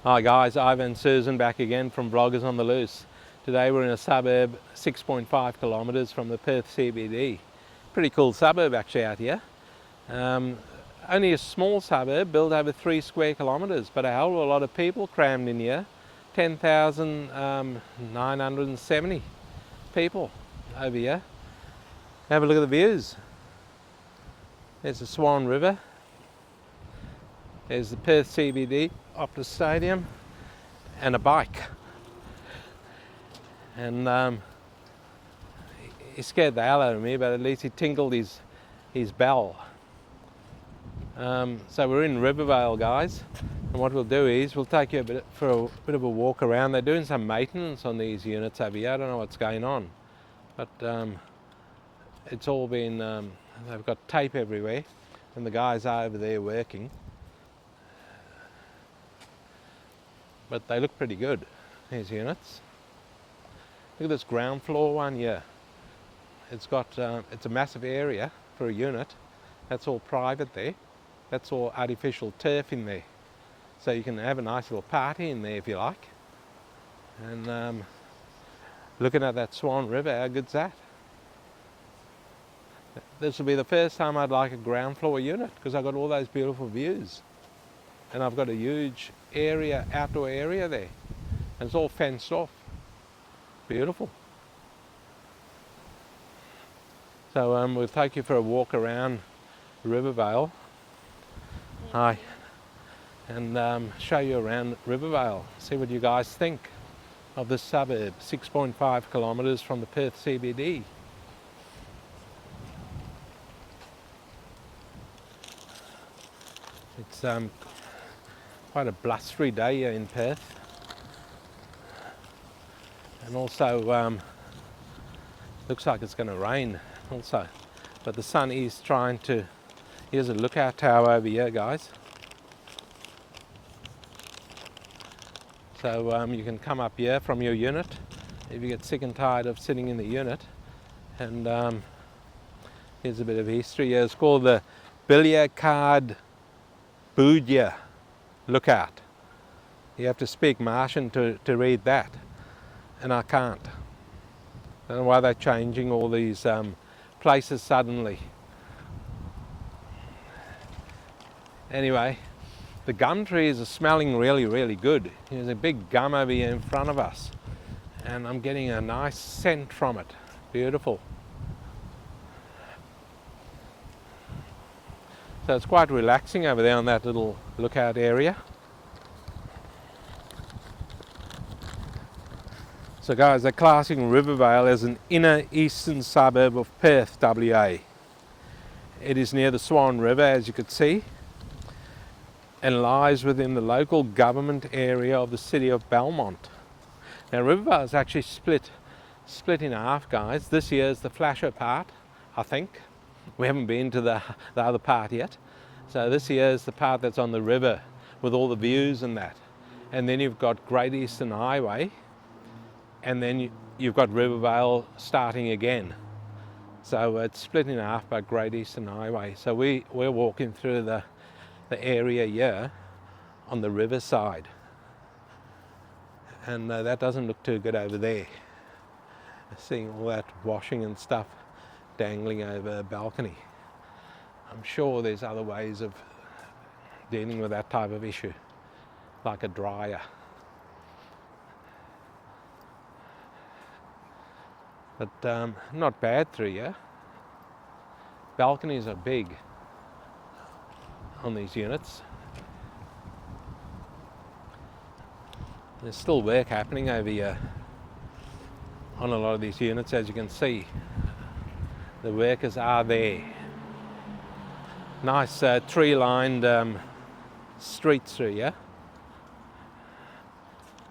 Hi guys, Ivan and Susan back again from Vloggers on the Loose. Today we're in a suburb 6.5 kilometres from the Perth CBD. Pretty cool suburb actually out here. Only a small suburb built over 3 square kilometres, but a hell of a lot of people crammed in here. 10,970 people over here. Have a look at the views. There's the Swan River. There's the Perth CBD, Optus Stadium, and a bike. And he scared the hell out of me, but at least he tinkled his bell. So we're in Rivervale, guys, and what we'll do is we'll take you for a bit of a walk around. They're doing some maintenance on these units over here. I don't know what's going on, but it's all been, they've got tape everywhere, and the guys are over there working. But they look pretty good, these units. Look at this ground floor one here. It's got, it's a massive area for a unit. That's all private there. That's all artificial turf in there. So you can have a nice little party in there if you like. And looking at that Swan River, how good's that? This will be the first time I'd like a ground floor unit because I've got all those beautiful views. And I've got a huge area, outdoor area there. And it's all fenced off. Beautiful. So we'll take you for a walk around Rivervale. Hi. And show you around Rivervale. See what you guys think of this suburb, 6.5 kilometres from the Perth CBD. It's quite a blustery day here in Perth, and also looks like it's going to rain also, but the sun is trying to. Here's a lookout tower over here, guys, so you can come up here from your unit if you get sick and tired of sitting in the unit. And here's a bit of history here. It's called the Billiard Card Boodia Lookout. You have to speak Martian to read that, and I can't. I don't know why they're changing all these places suddenly. Anyway, the gum trees are smelling really, really good. There's a big gum over here in front of us, and I'm getting a nice scent from it. Beautiful. So it's quite relaxing over there on that little lookout area. So guys, they're classing Rivervale as an inner eastern suburb of Perth, WA. It is near the Swan River, as you could see, and lies within the local government area of the city of Belmont. Now Rivervale is actually split in half, guys. This year is the flasher part, I think. We haven't been to the other part yet. So this here is the part that's on the river with all the views and that. And then you've got Great Eastern Highway, and then you've got Rivervale starting again. So it's split in half by Great Eastern Highway. So we're walking through the area here on the river side. And that doesn't look too good over there. Seeing all that washing and stuff dangling over a balcony. I'm sure there's other ways of dealing with that type of issue, like a dryer. But not bad through here. Balconies are big on these units. There's still work happening over here on a lot of these units, as you can see. The workers are there. Nice tree-lined streets through here.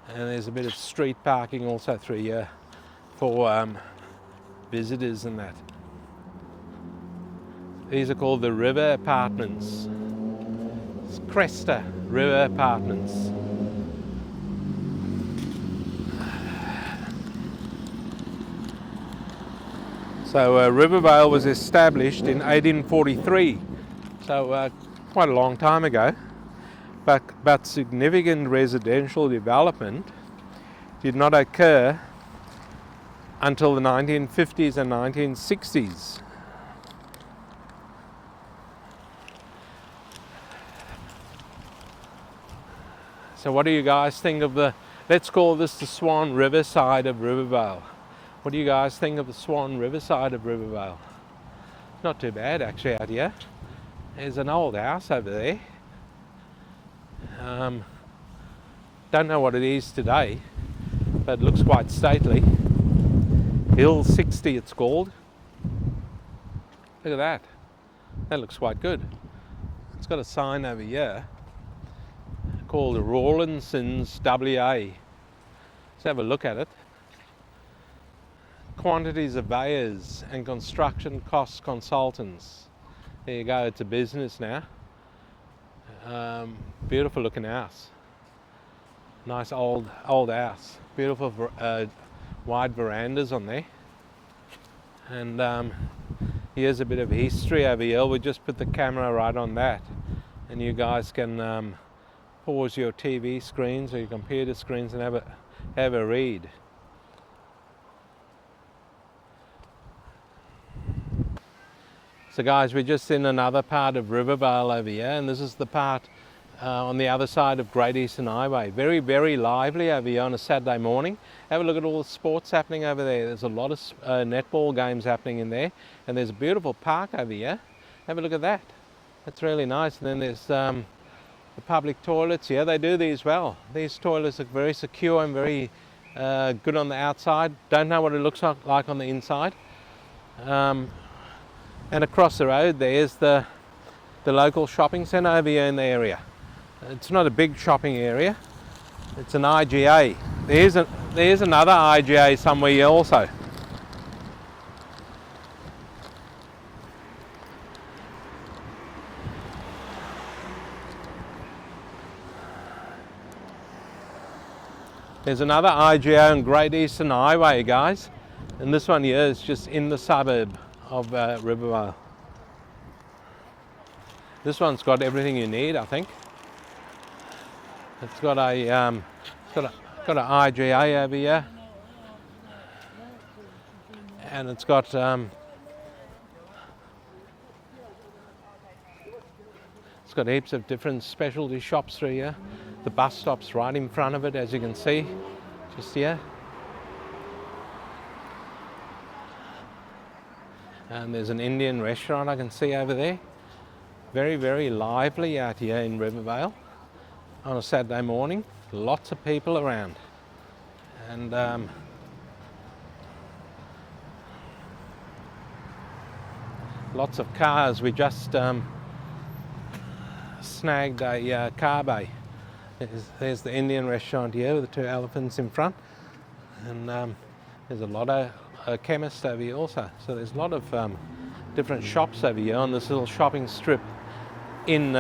And there's a bit of street parking also through here for visitors and that. These are called the River Apartments. It's Cresta River Apartments. So Rivervale was established in 1843, so quite a long time ago. but significant residential development did not occur until the 1950s and 1960s. So what do you guys think of let's call this the Swan River side of Rivervale. What do you guys think of the Swan River side of Rivervale? Not too bad actually out here. There's an old house over there. Don't know what it is today, but it looks quite stately. Hill 60 it's called. Look at that. That looks quite good. It's got a sign over here called Rawlinson's WA. Let's have a look at it. Quantity surveyors and construction cost consultants. There you go, it's a business now. Beautiful looking house. Nice old house. Beautiful wide verandas on there. And here's a bit of history over here. We just put the camera right on that, and you guys can pause your TV screens or your computer screens and have a read. So guys, we're just in another part of Rivervale over here, and this is the part on the other side of Great Eastern Highway. Very, very lively over here on a Saturday morning. Have a look at all the sports happening over there. There's a lot of netball games happening in there, and there's a beautiful park over here. Have a look at that. That's really nice. And then there's the public toilets here. They do these well. These toilets are very secure and very good on the outside. Don't know what it looks like on the inside. And across the road there's the local shopping centre over here in the area. It's not a big shopping area. It's an IGA. There's another IGA somewhere here also. There's another IGA on Great Eastern Highway, guys. And this one here is just in the suburb of Rivervale. This one's got everything you need, I think. It's got an IGA over here, and it's got heaps of different specialty shops through here. The bus stop's right in front of it, as you can see, just here. And there's an Indian restaurant I can see over there. Very, very lively out here in Rivervale on a Saturday morning. Lots of people around. And lots of cars. We just snagged a car bay. There's the Indian restaurant here with the two elephants in front. And there's a lot of chemists over here also. So there's a lot of different shops over here on this little shopping strip in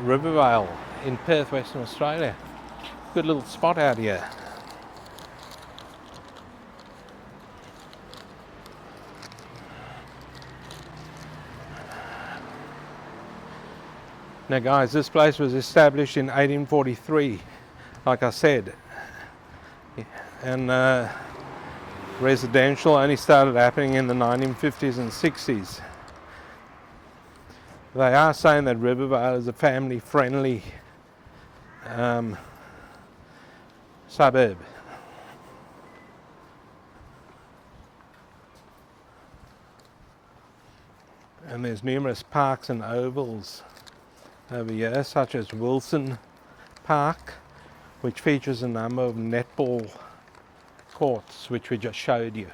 Rivervale in Perth, Western Australia. Good little spot out here. Now guys, this place was established in 1843, like I said, and residential only started happening in the 1950s and 60s. They are saying that Rivervale is a family-friendly suburb. And there's numerous parks and ovals over here, such as Wilson Park, which features a number of netball courts, which we just showed you.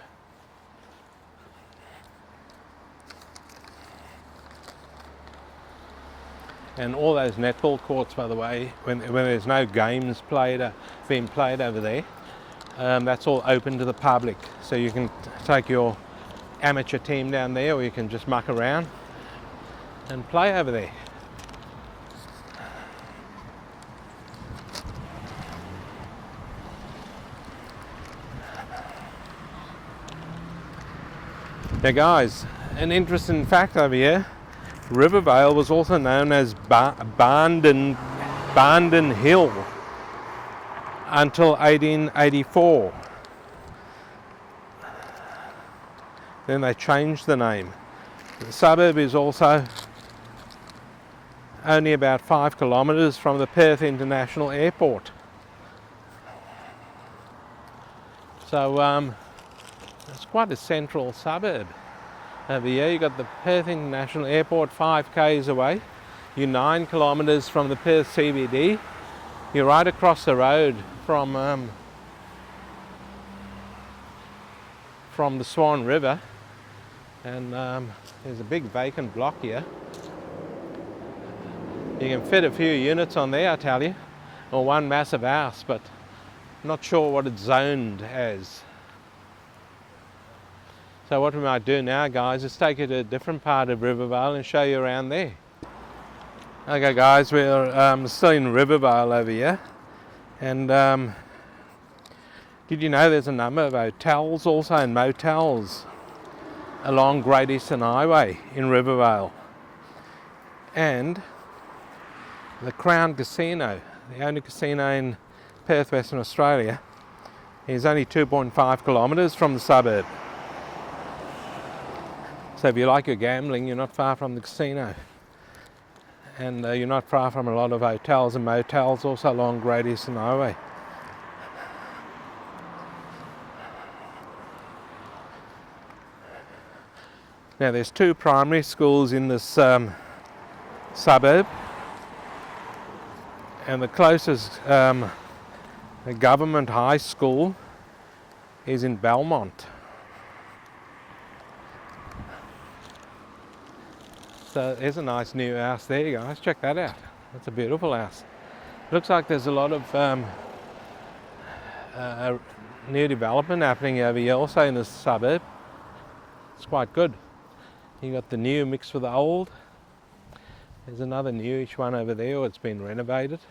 And all those netball courts, by the way, when there's no games being played over there, that's all open to the public. So you can take your amateur team down there, or you can just muck around and play over there. Now guys, an interesting fact over here, Rivervale was also known as Barnden Barnden Hill until 1884. Then they changed the name. The suburb is also only about 5 kilometres from the Perth International Airport. So it's quite a central suburb. Over here you've got the Perth International Airport 5 k's away. You're 9 kilometres from the Perth CBD. You're right across the road from the Swan River. And there's a big vacant block here. You can fit a few units on there, I tell you, or one massive house, but not sure what it's zoned as. So what we might do now, guys, is take you to a different part of Rivervale and show you around there. Okay guys, we're still in Rivervale over here, and did you know there's a number of hotels also and motels along Great Eastern Highway in Rivervale? And the Crown Casino, the only casino in Perth, Western Australia, is only 2.5 kilometres from the suburb. So if you like your gambling, you're not far from the casino. And you're not far from a lot of hotels and motels also along Great Eastern Highway. Now there's 2 primary schools in this suburb, and the closest government high school is in Belmont. So there's a nice new house there, guys. Check that out. That's a beautiful house. Looks like there's a lot of new development happening over here also in this suburb. It's quite good. You got the new mixed with the old. There's another newish one over there, it's been renovated.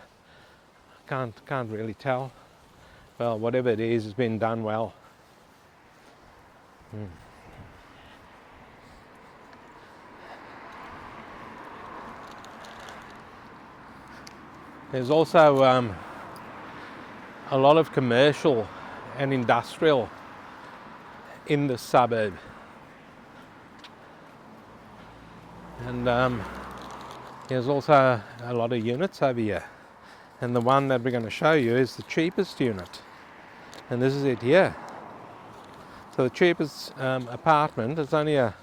Can't really tell. Well, whatever it is, it's been done well. There's also a lot of commercial and industrial in the suburb. And there's also a lot of units over here. And the one that we're going to show you is the cheapest unit. And this is it here. So the cheapest apartment is only a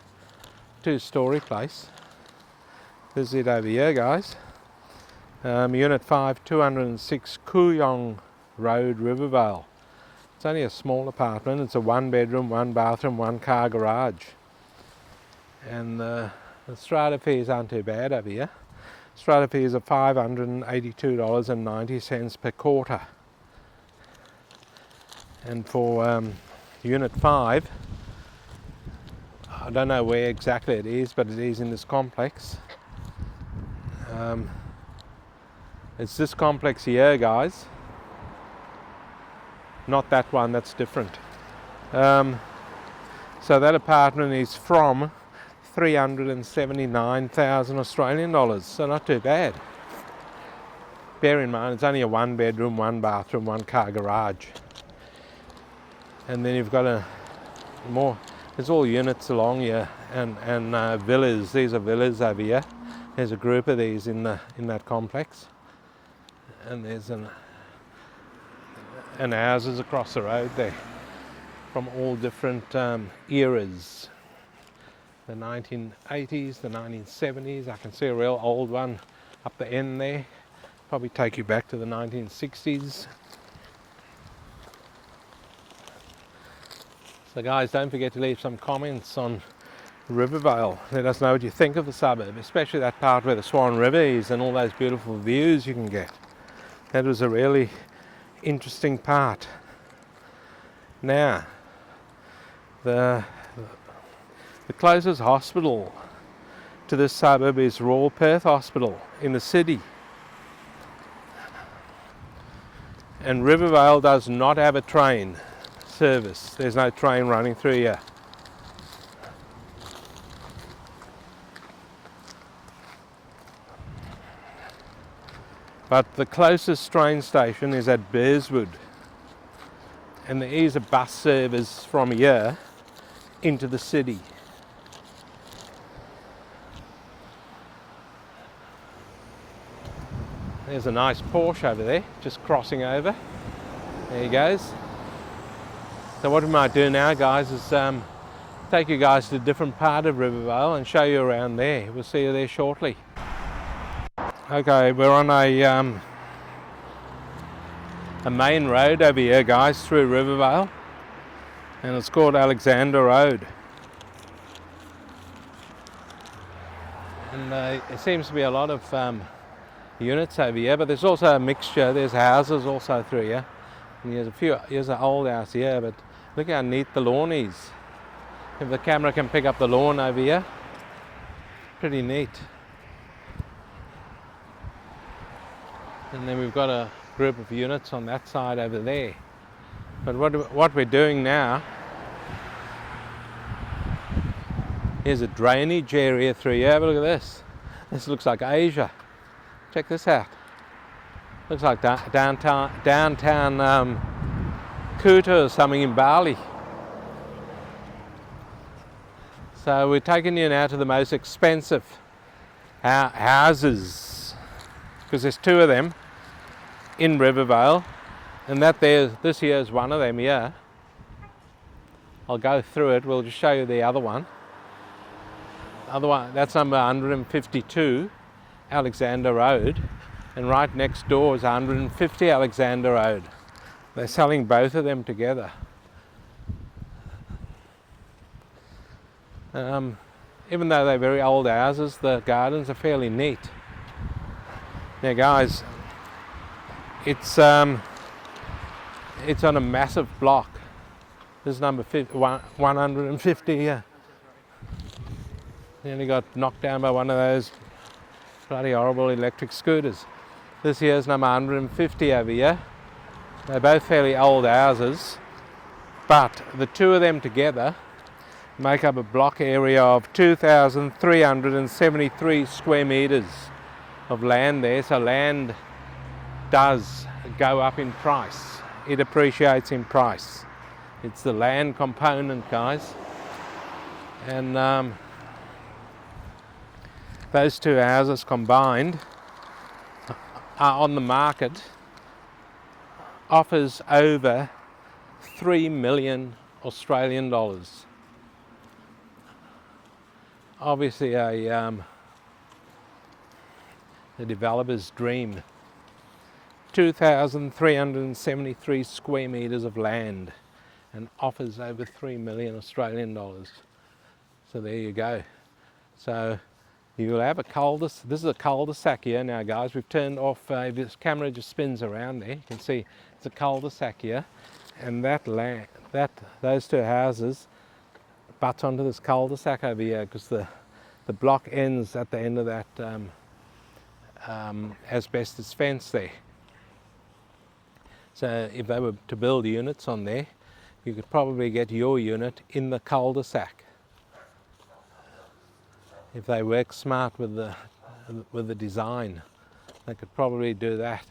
2-storey place. This is it over here, guys. Unit 5, 206 Kooyong Road, Rivervale. It's only a small apartment. It's a 1-bedroom, 1-bathroom, 1-car garage. And the strata fees aren't too bad over here. Strata fees are $582.90 per quarter. And for Unit 5, I don't know where exactly it is, but it is in this complex. It's this complex here, guys. Not that one, that's different. So that apartment is from 379,000 Australian dollars, so not too bad. Bear in mind, it's only a 1-bedroom, 1-bathroom, 1-car garage. And then you've got there's all units along here, and villas. These are villas over here. There's a group of these in that complex. And there's and houses across the road there from all different eras. The 1980s, the 1970s. I can see a real old one up the end there. Probably take you back to the 1960s. So guys, don't forget to leave some comments on Rivervale. Let us know what you think of the suburb, especially that part where the Swan River is and all those beautiful views you can get. That was a really interesting part. Now, the closest hospital to this suburb is Royal Perth Hospital in the city. And Rivervale does not have a train service. There's no train running through here. But the closest train station is at Bearswood, and there is a bus service from here into the city. There's a nice Porsche over there, just crossing over. There he goes. So what we might do now, guys, is take you guys to a different part of Rivervale and show you around there. We'll see you there shortly. Okay, we're on a main road over here, guys, through Rivervale, and it's called Alexander Road. And there seems to be a lot of units over here, but there's also a mixture. There's houses also through here, and here's an old house here, but look how neat the lawn is. If the camera can pick up the lawn over here, pretty neat. And then we've got a group of units on that side over there. But what we're doing now, here's a drainage area through here. But look at this. This looks like Asia. Check this out. Looks like downtown Kuta or something in Bali. So we're taking you now to the most expensive houses, because there's two of them in Rivervale, and this here is one of them here. I'll go through it. We'll just show you the other one. That's number 152 Alexander Road, and right next door is 150 Alexander Road. They're selling both of them together. Even though they're very old houses, the gardens are fairly neat. Now, guys, it's on a massive block. This is number 150 here. Nearly got knocked down by one of those bloody horrible electric scooters. This here is number 150 over here. They're both fairly old houses, but the two of them together make up a block area of 2,373 square meters of land there. So land does go up in price. It appreciates in price. It's the land component, guys. And those two houses combined are on the market, offers over 3 million Australian dollars. Obviously a developer's dream. 2,373 square meters of land and offers over 3 million Australian dollars. So there you go. So you'll have a cul-de-sac. This is a cul-de-sac here now, guys. We've turned off, this camera just spins around there. You can see it's a cul-de-sac here, and those two houses butts onto this cul-de-sac over here, because the block ends at the end of that asbestos fence there. So if they were to build units on there, you could probably get your unit in the cul-de-sac. If they work smart with the design, they could probably do that.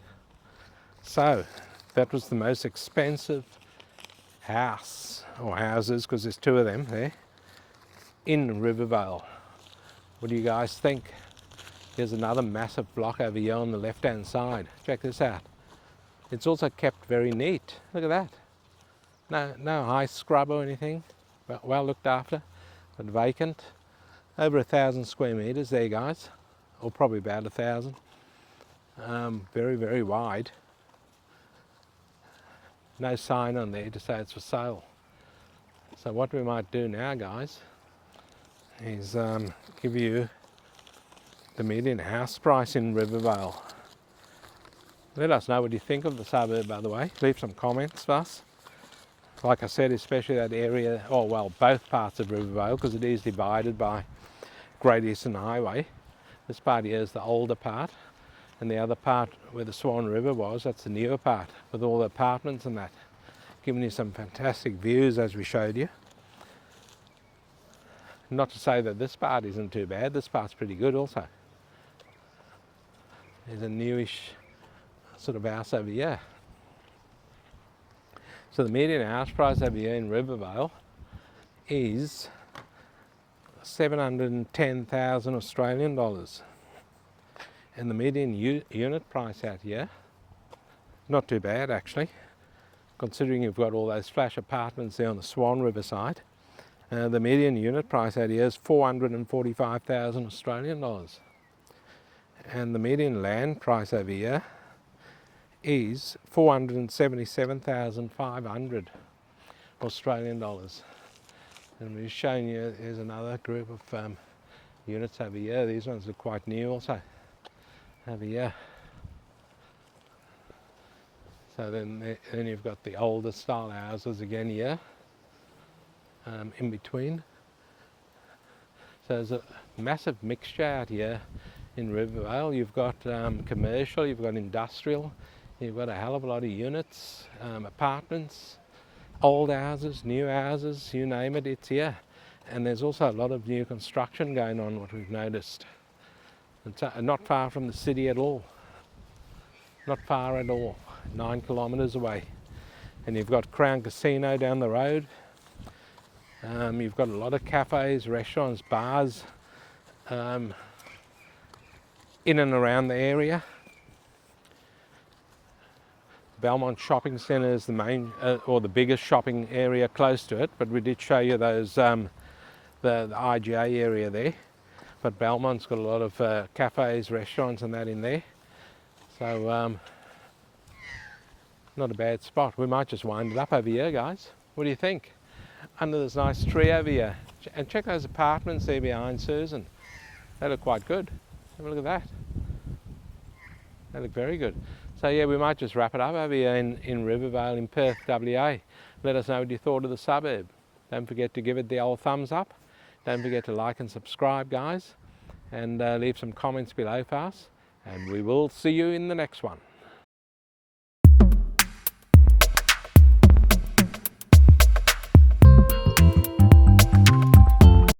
So that was the most expensive house, or houses, because there's two of them there, in Rivervale. What do you guys think? There's another massive block over here on the left hand side. Check this out. It's also kept very neat. Look at that. No high scrub or anything. Well looked after, but vacant. Over 1,000 square meters there, guys, or probably about 1,000. Very, very wide. No sign on there to say it's for sale. So what we might do now, guys, is give you the median house price in Rivervale. Let us know what you think of the suburb, by the way. Leave some comments for us. Like I said, especially that area, or well, both parts of Rivervale, because it is divided by Great Eastern Highway. This part here is the older part, and the other part where the Swan River was, that's the newer part, with all the apartments and that. Giving you some fantastic views as we showed you. Not to say that this part isn't too bad, this part's pretty good also. There's a newish sort of house over here. So the median house price over here in Rivervale is 710,000 Australian dollars. And the median unit price out here, not too bad actually, considering you've got all those flash apartments there on the Swan River side. The median unit price out here is 445,000 Australian dollars. And the median land price over here is 477,500 Australian dollars. And we're showing you, here's another group of units over here. These ones are quite new also, over here. So then you've got the older style houses again here, in between. So there's a massive mixture out here in Rivervale. You've got commercial, you've got industrial, you've got a hell of a lot of units, apartments, old houses, new houses, you name it, it's here. And there's also a lot of new construction going on, what we've noticed. It's not far from the city at all. Not far at all, 9 kilometres away. And you've got Crown Casino down the road. You've got a lot of cafes, restaurants, bars in and around the area. Belmont Shopping Centre is the main, or the biggest shopping area close to it, but we did show you those, the IGA area there. But Belmont's got a lot of cafes, restaurants and that in there. So, not a bad spot. We might just wind it up over here, guys. What do you think? Under this nice tree over here. And check those apartments there behind Susan. They look quite good. Have a look at that. They look very good. So yeah, we might just wrap it up over here in Rivervale in Perth, WA. Let us know what you thought of the suburb. Don't forget to give it the old thumbs up. Don't forget to like and subscribe, guys. And leave some comments below for us. And we will see you in the next one.